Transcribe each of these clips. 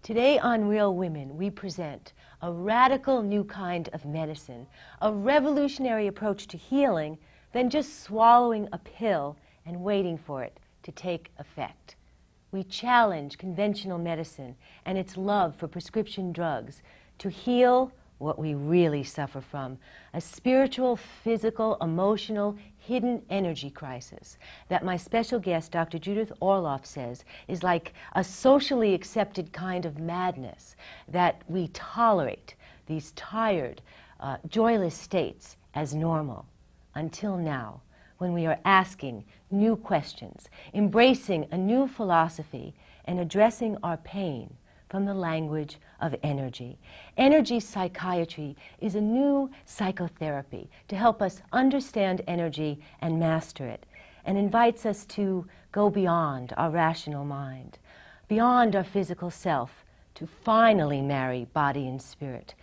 Today on Real Women, we present a radical new kind of medicine, a revolutionary approach to healing than just swallowing a pill and waiting for it to take effect. We challenge conventional medicine and its love for prescription drugs to heal what we really suffer from, a spiritual, physical, emotional, hidden energy crisis that my special guest, Dr. Judith Orloff, says is like a socially accepted kind of madness that we tolerate these tired, joyless states as normal until now, when we are asking new questions, embracing a new philosophy, and addressing our pain from the language of energy. Energy psychiatry is a new psychotherapy to help us understand energy and master it, and invites us to go beyond our rational mind, beyond our physical self, to finally marry body and spirit,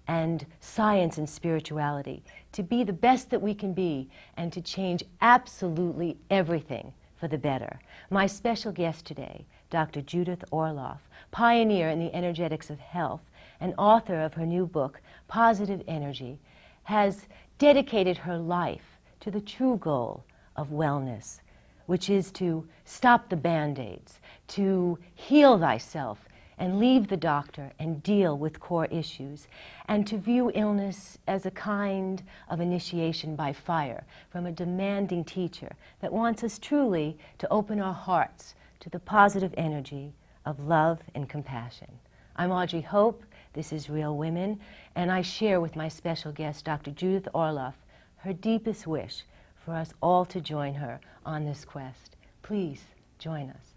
and science and spirituality, to be the best that we can be, and to change absolutely everything for the better. My special guest today, Dr. Judith Orloff, pioneer in the energetics of health and author of her new book, Positive Energy, has dedicated her life to the true goal of wellness, which is to stop the Band-Aids, to heal thyself and leave the doctor and deal with core issues, and to view illness as a kind of initiation by fire from a demanding teacher that wants us truly to open our hearts to the positive energy of love and compassion. I'm Audrey Hope, this is Real Women, and I share with my special guest, Dr. Judith Orloff, her deepest wish for us all to join her on this quest. Please join us.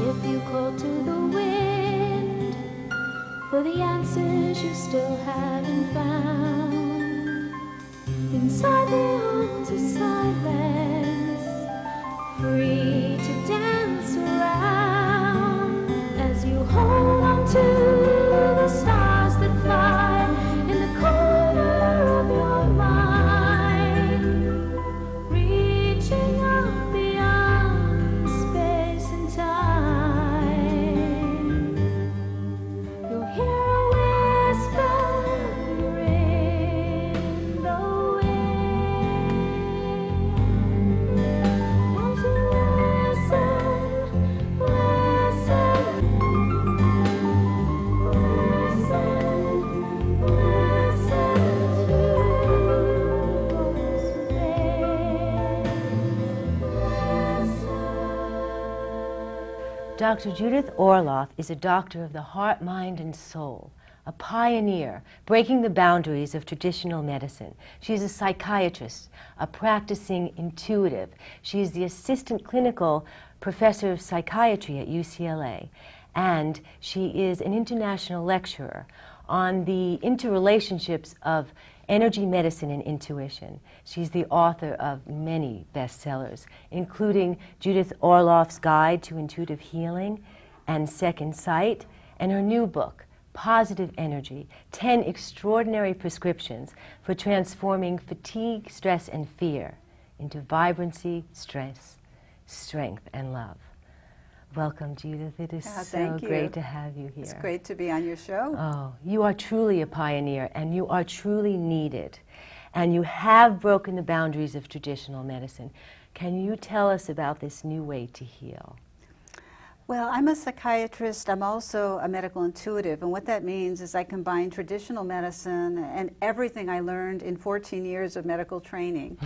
If you call to the wind for the answers you still haven't found, inside the arms of silence, free to dance around as you hold on to the stars that fly in the corner of your mind, reaching out beyond space and time. You'll hear a whisper in the Dr. Judith Orloff is a doctor of the heart, mind, and soul, a pioneer breaking the boundaries of traditional medicine. She's a psychiatrist, a practicing intuitive. She is the assistant clinical professor of psychiatry at UCLA, and she is an international lecturer on the interrelationships of energy medicine and intuition. She's the author of many bestsellers, including Judith Orloff's Guide to Intuitive Healing and Second Sight, and her new book, Positive Energy, 10 Extraordinary Prescriptions for Transforming Fatigue, Stress, and Fear into Vibrancy, Stress, Strength, and Love. Welcome, Judith. It is so great to have you here. It's great to be on your show. Oh, you are truly a pioneer, and you are truly needed. And you have broken the boundaries of traditional medicine. Can you tell us about this new way to heal? Well, I'm a psychiatrist. I'm also a medical intuitive. And what that means is I combine traditional medicine and everything I learned in 14 years of medical training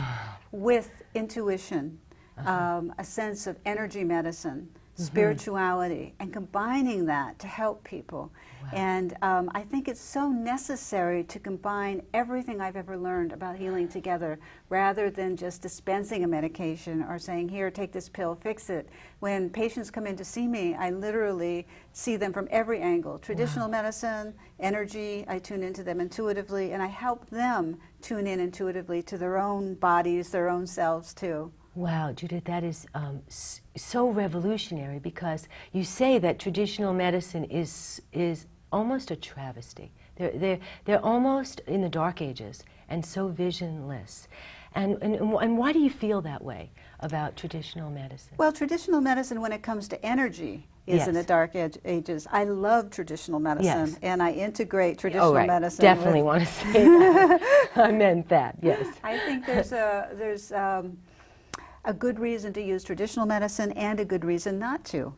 with intuition, a sense of energy medicine, spirituality, and combining that to help people. Wow. And I think it's so necessary to combine everything I've ever learned about healing together, rather than just dispensing a medication or saying, here, take this pill, fix it. When patients come in to see me, I literally see them from every angle. Traditional medicine, energy, I tune into them intuitively, and I help them tune in intuitively to their own bodies, their own selves too. Wow, Judith, that is so revolutionary, because you say that traditional medicine is almost a travesty. They're almost in the Dark Ages and so visionless. And why do you feel that way about traditional medicine? Well, traditional medicine, when it comes to energy, is in the dark ages. I love traditional medicine, and I integrate traditional medicine. Definitely want to say that. I meant that. Yes. I think there's a good reason to use traditional medicine and a good reason not to,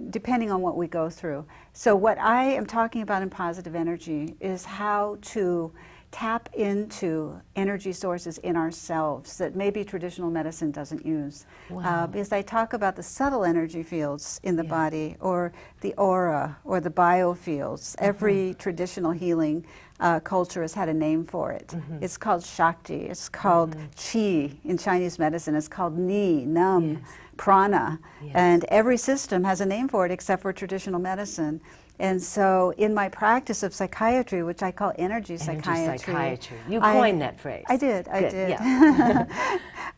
depending on what we go through. So what I am talking about in positive energy is how to tap into energy sources in ourselves that maybe traditional medicine doesn't use. Wow. Because I talk about the subtle energy fields in the body, or the aura, or the biofields. Every traditional healing culture has had a name for it. It's called Shakti, it's called Qi in Chinese medicine, it's called Ni, Nam, Prana, and every system has a name for it except for traditional medicine. And so in my practice of psychiatry, which I call energy psychiatry. You coined that phrase. I did. Yeah.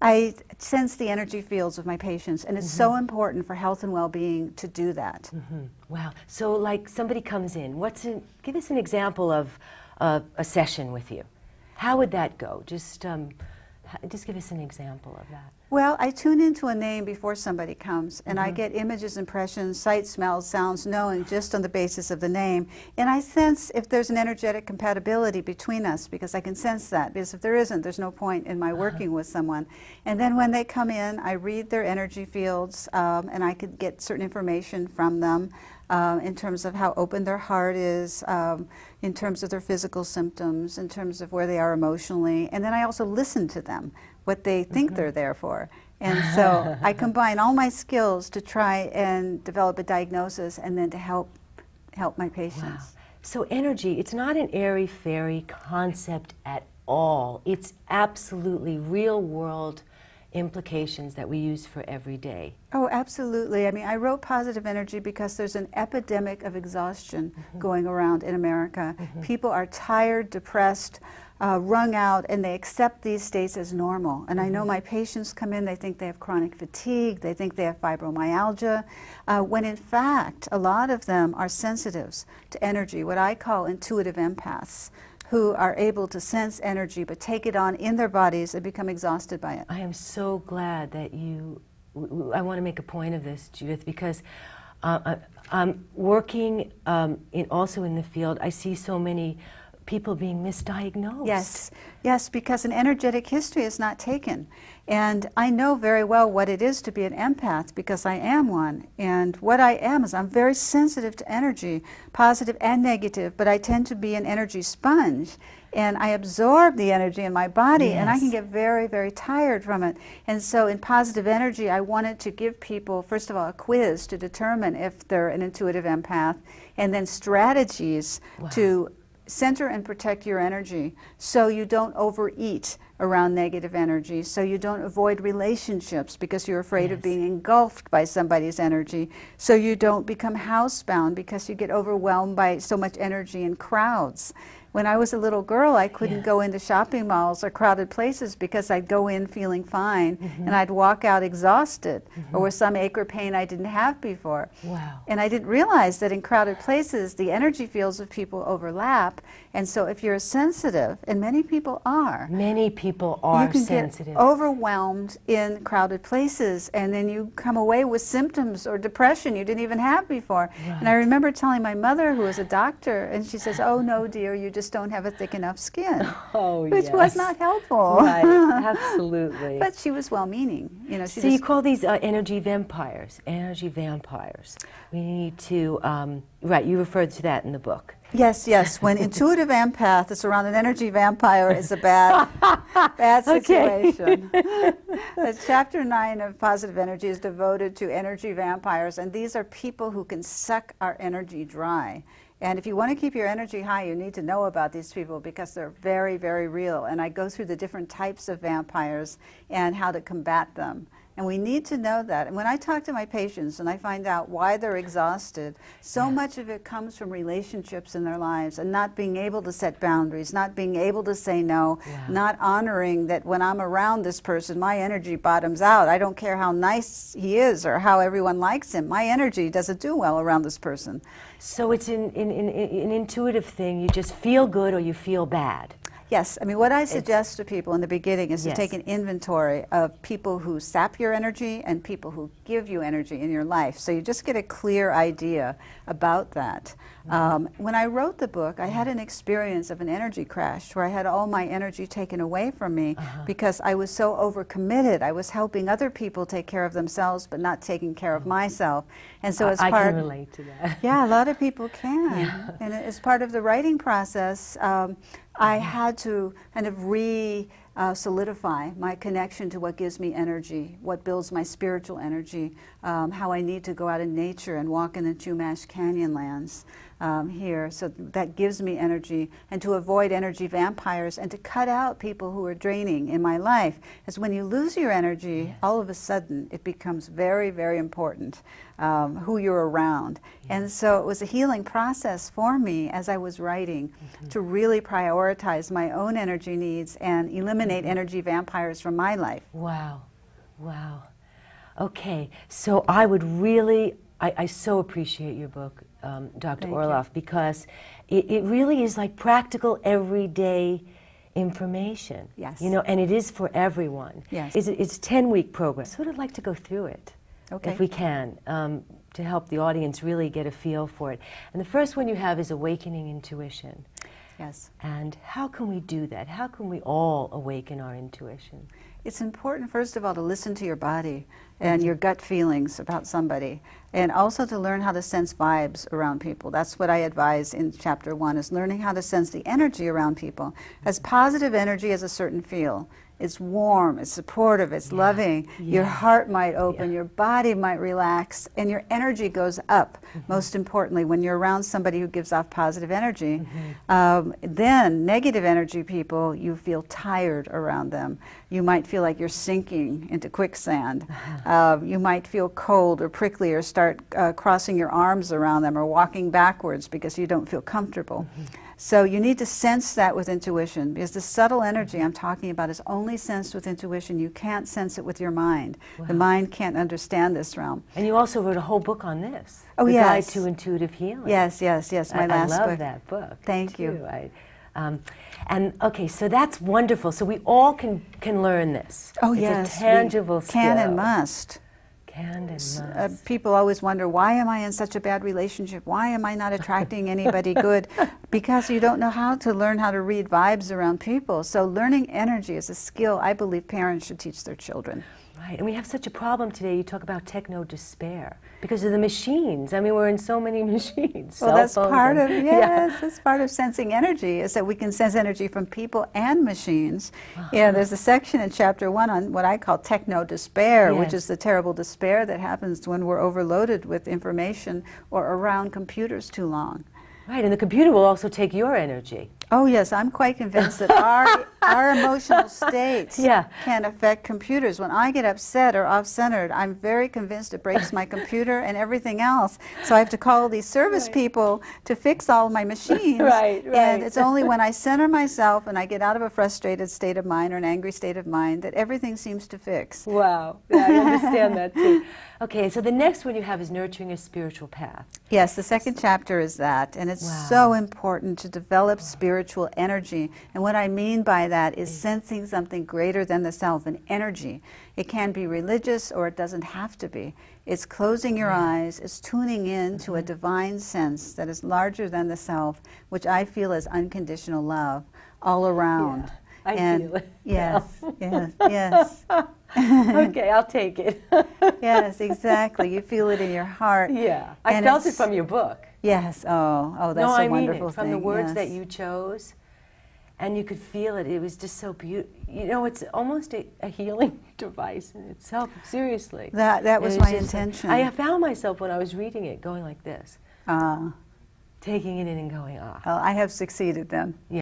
I sense the energy fields of my patients, and it's so important for health and well-being to do that. Wow. So like somebody comes in, give us an example of a session with you. How would that go? Just give us an example of that. Well, I tune into a name before somebody comes, and I get images, impressions, sights, smells, sounds, knowing just on the basis of the name. And I sense if there's an energetic compatibility between us, because I can sense that. Because if there isn't, there's no point in my working with someone. And then when they come in, I read their energy fields, and I could get certain information from them in terms of how open their heart is, in terms of their physical symptoms, in terms of where they are emotionally. And then I also listen to them, what they think they're there for. And so I combine all my skills to try and develop a diagnosis and then to help my patients. Wow. So energy, it's not an airy-fairy concept at all. It's absolutely real-world implications that we use for every day. Oh, absolutely. I mean, I wrote positive energy because there's an epidemic of exhaustion going around in America. People are tired, depressed, wrung out, and they accept these states as normal. And I know my patients come in, they think they have chronic fatigue, they think they have fibromyalgia, when in fact, a lot of them are sensitives to energy, what I call intuitive empaths, who are able to sense energy but take it on in their bodies and become exhausted by it. I am so glad that I want to make a point of this, Judith, because I'm working also in the field. I see so many people being misdiagnosed. Yes, yes, because an energetic history is not taken. And I know very well what it is to be an empath because I am one. And what I am is I'm very sensitive to energy, positive and negative, but I tend to be an energy sponge. And I absorb the energy in my body, and I can get very, very tired from it. And so in positive energy, I wanted to give people, first of all, a quiz to determine if they're an intuitive empath, and then strategies to center and protect your energy so you don't overeat around negative energy, so you don't avoid relationships because you're afraid of being engulfed by somebody's energy, so you don't become housebound because you get overwhelmed by so much energy in crowds. When I was a little girl, I couldn't go into shopping malls or crowded places because I'd go in feeling fine and I'd walk out exhausted or with some ache or pain I didn't have before. Wow. And I didn't realize that in crowded places, the energy fields of people overlap. And so if you're sensitive, and many people are. Many people are you can sensitive. Get overwhelmed in crowded places, and then you come away with symptoms or depression you didn't even have before. Right. And I remember telling my mother, who was a doctor, and she says, "Oh no, dear, you just don't have a thick enough skin," which was not helpful. Right, absolutely. But she was well-meaning. You know, so you call these energy vampires. Energy vampires. We need to. Right, you referred to that in the book. Yes, yes. When intuitive empath is around an energy vampire, it's a bad situation. Chapter 9 of Positive Energy is devoted to energy vampires, and these are people who can suck our energy dry. And if you want to keep your energy high, you need to know about these people because they're very, very real. And I go through the different types of vampires and how to combat them. And we need to know that. And when I talk to my patients and I find out why they're exhausted, so much of it comes from relationships in their lives and not being able to set boundaries, not being able to say no, not honoring that when I'm around this person, my energy bottoms out. I don't care how nice he is or how everyone likes him. My energy doesn't do well around this person. So it's an intuitive thing. You just feel good or you feel bad. Yes, I mean, what I suggest to people in the beginning is to take an inventory of people who sap your energy and people who give you energy in your life. So you just get a clear idea about that. When I wrote the book, I had an experience of an energy crash where I had all my energy taken away from me because I was so overcommitted. I was helping other people take care of themselves but not taking care of myself. And so I can relate to that. Yeah, a lot of people can. And as part of the writing process, I had to kind of solidify my connection to what gives me energy, what builds my spiritual energy, how I need to go out in nature and walk in the Chumash Canyon lands here. So that gives me energy, and to avoid energy vampires and to cut out people who are draining in my life. As when you lose your energy, all of a sudden it becomes very, very important who you're around. And so it was a healing process for me as I was writing to really prioritize my own energy needs and eliminate energy vampires from my life. Wow, wow. Okay, so I would really, I so appreciate your book, Dr. Orloff, because it really is like practical, everyday information. Yes. You know, and it is for everyone. Yes. It's a 10-week program. So I'd like to go through it, if we can, to help the audience really get a feel for it. And the first one you have is awakening intuition. Yes. And how can we do that? How can we all awaken our intuition? It's important, first of all, to listen to your body and your gut feelings about somebody, and also to learn how to sense vibes around people. That's what I advise in chapter 1, is learning how to sense the energy around people. As positive energy has a certain feel. It's warm, it's supportive, it's loving. Your heart might open, your body might relax, and your energy goes up. Most importantly, when you're around somebody who gives off positive energy, then negative energy people, you feel tired around them. You might feel like you're sinking into quicksand. You might feel cold or prickly or start crossing your arms around them or walking backwards because you don't feel comfortable. So you need to sense that with intuition, because the subtle energy I'm talking about is only sensed with intuition. You can't sense it with your mind. The mind can't understand this realm. And you also wrote a whole book on this. Oh, The yes. Guide to Intuitive Healing. Yes, yes, yes, my last book. I love that book. Thank too. you. And okay, so that's wonderful. So we all can learn this. Oh, it's yes. a tangible skill. Can and must. Can and must. People always wonder, why am I in such a bad relationship? Why am I not attracting anybody good? Because you don't know how to learn how to read vibes around people. So learning energy is a skill I believe parents should teach their children. Right, and we have such a problem today. You talk about techno-despair because of the machines. I mean, we're in so many machines. Well, that's part of, that's part of sensing energy, is that we can sense energy from people and machines. Yeah, there's a section in chapter 1 on what I call techno-despair, which is the terrible despair that happens when we're overloaded with information or around computers too long. Right, and the computer will also take your energy. Oh yes, I'm quite convinced that our emotional states can affect computers. When I get upset or off-centered, I'm very convinced it breaks my computer and everything else. So I have to call these service people to fix all of my machines. And it's only when I center myself and I get out of a frustrated state of mind or an angry state of mind that everything seems to fix. Wow, yeah, I understand that too. Okay, so the next one you have is nurturing a spiritual path. Yes, the second chapter is that, and it's so important to develop spiritual energy. And what I mean by that is sensing something greater than the self, an energy. It can be religious or it doesn't have to be. It's closing your eyes, it's tuning in to a divine sense that is larger than the self, which I feel is unconditional love all around. I feel it. Yes, yes, yes. Okay, I'll take it. Yes, exactly. You feel it in your heart. Yeah, I felt it from your book. Yes. Oh, that's no, a wonderful thing. From the words that you chose, and you could feel it. It was just so beautiful. You know, it's almost a healing device in itself. Seriously. That was my intention. I found myself when I was reading it going like this, taking it in and going, ah. Well, I have succeeded then. Yeah.